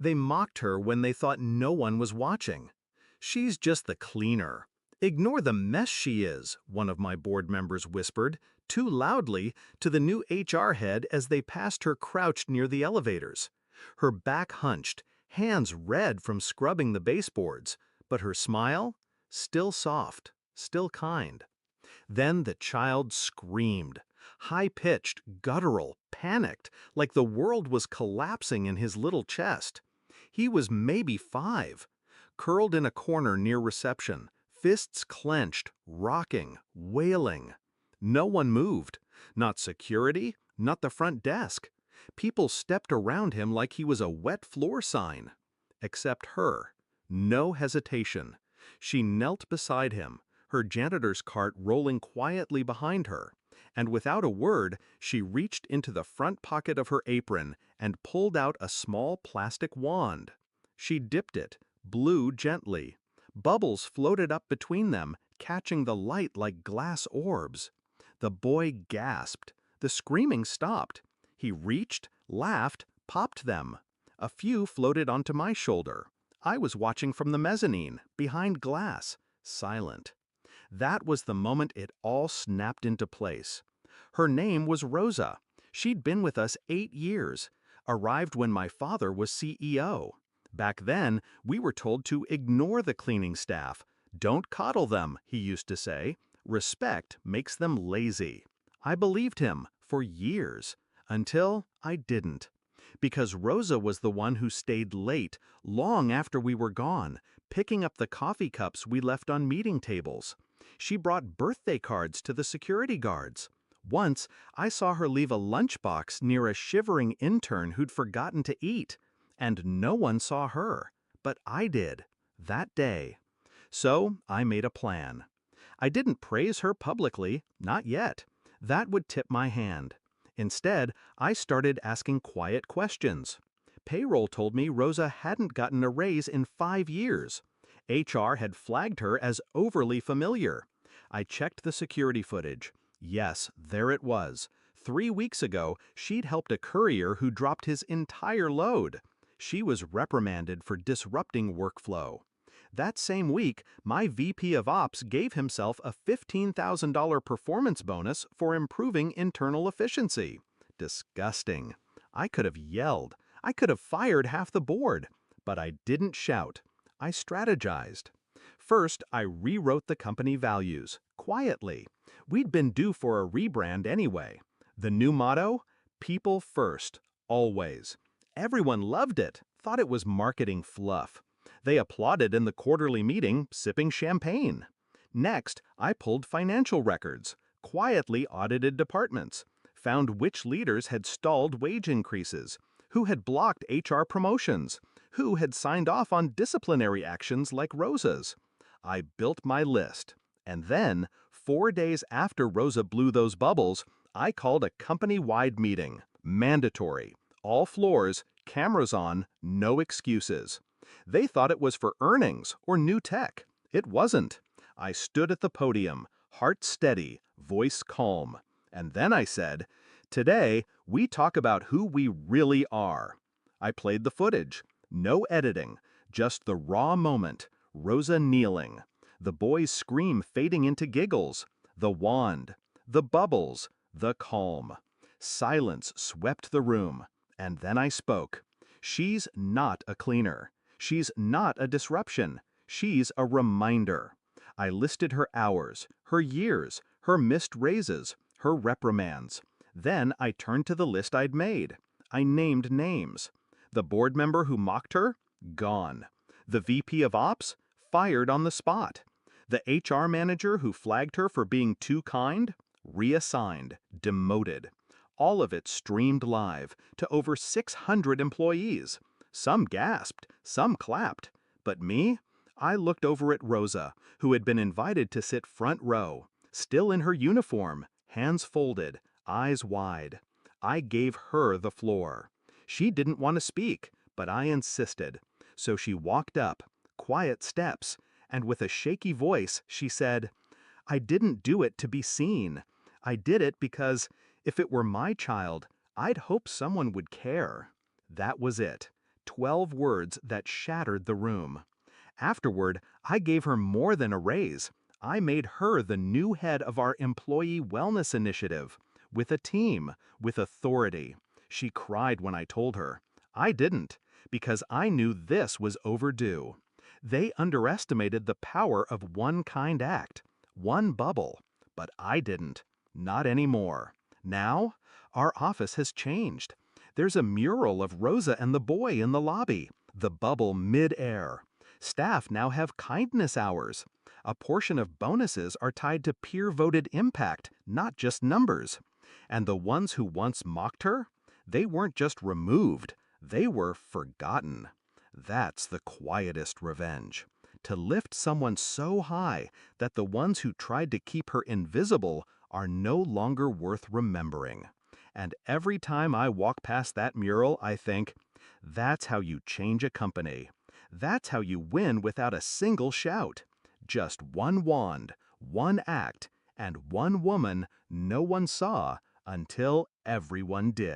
They mocked her when they thought no one was watching. "She's just the cleaner. Ignore the mess she is," one of my board members whispered, too loudly, to the new HR head as they passed her crouched near the elevators. Her back hunched, hands red from scrubbing the baseboards, but her smile? Still soft, still kind. Then the child screamed. High-pitched, guttural, panicked, like the world was collapsing in his little chest. He was maybe 5, curled in a corner near reception, fists clenched, rocking, wailing. No one moved. Not security, not the front desk. People stepped around him like he was a wet floor sign. Except her. No hesitation. She knelt beside him, her janitor's cart rolling quietly behind her, and without a word, she reached into the front pocket of her apron and pulled out a small plastic wand. She dipped it, blew gently. Bubbles floated up between them, catching the light like glass orbs. The boy gasped. The screaming stopped. He reached, laughed, popped them. A few floated onto my shoulder. I was watching from the mezzanine, behind glass, silent. That was the moment it all snapped into place. Her name was Rosa. She'd been with us 8 years, arrived when my father was CEO. Back then, we were told to ignore the cleaning staff. "Don't coddle them," he used to say. "Respect makes them lazy." I believed him for years, until I didn't. Because Rosa was the one who stayed late, long after we were gone, picking up the coffee cups we left on meeting tables. She brought birthday cards to the security guards. Once, I saw her leave a lunchbox near a shivering intern who'd forgotten to eat. And no one saw her. But I did, that day. So I made a plan. I didn't praise her publicly, not yet. That would tip my hand. Instead, I started asking quiet questions. Payroll told me Rosa hadn't gotten a raise in 5 years. HR had flagged her as overly familiar. I checked the security footage. Yes, there it was. 3 weeks ago, she'd helped a courier who dropped his entire load. She was reprimanded for disrupting workflow. That same week, my VP of Ops gave himself a $15,000 performance bonus for improving internal efficiency. Disgusting. I could have yelled. I could have fired half the board. But I didn't shout. I strategized. First, I rewrote the company values, quietly. We'd been due for a rebrand anyway. The new motto? People first, always. Everyone loved it, thought it was marketing fluff. They applauded in the quarterly meeting, sipping champagne. Next, I pulled financial records, quietly audited departments, found which leaders had stalled wage increases, who had blocked HR promotions, who had signed off on disciplinary actions like Rosa's. I built my list. And then, 4 days after Rosa blew those bubbles, I called a company-wide meeting. Mandatory. All floors, cameras on, no excuses. They thought it was for earnings or new tech. It wasn't. I stood at the podium, heart steady, voice calm. And then I said, "Today, we talk about who we really are." I played the footage. No editing, just the raw moment. Rosa kneeling. The boy's scream fading into giggles. The wand. The bubbles. The calm. Silence swept the room. And then I spoke. She's not a cleaner. She's not a disruption. She's a reminder. I listed her hours, her years, her missed raises, her reprimands. Then I turned to the list I'd made. I named names. The board member who mocked her? Gone. The VP of Ops? Fired on the spot. The HR manager who flagged her for being too kind? Reassigned, demoted. All of it streamed live to over 600 employees. Some gasped, some clapped. But me? I looked over at Rosa, who had been invited to sit front row, still in her uniform, hands folded, eyes wide. I gave her the floor. She didn't want to speak, but I insisted. So she walked up, quiet steps, and with a shaky voice, she said, "I didn't do it to be seen. I did it because if it were my child, I'd hope someone would care." That was it. 12 words that shattered the room. Afterward, I gave her more than a raise. I made her the new head of our employee wellness initiative. With a team, with authority. She cried when I told her. I didn't, because I knew this was overdue. They underestimated the power of one kind act, one bubble. But I didn't. Not anymore. Now, our office has changed. There's a mural of Rosa and the boy in the lobby, the bubble mid-air. Staff now have kindness hours. A portion of bonuses are tied to peer-voted impact, not just numbers. And the ones who once mocked her, they weren't just removed, they were forgotten. That's the quietest revenge. To lift someone so high that the ones who tried to keep her invisible are no longer worth remembering. And every time I walk past that mural, I think, that's how you change a company. That's how you win without a single shout. Just one wand, one act, and one woman no one saw until everyone did.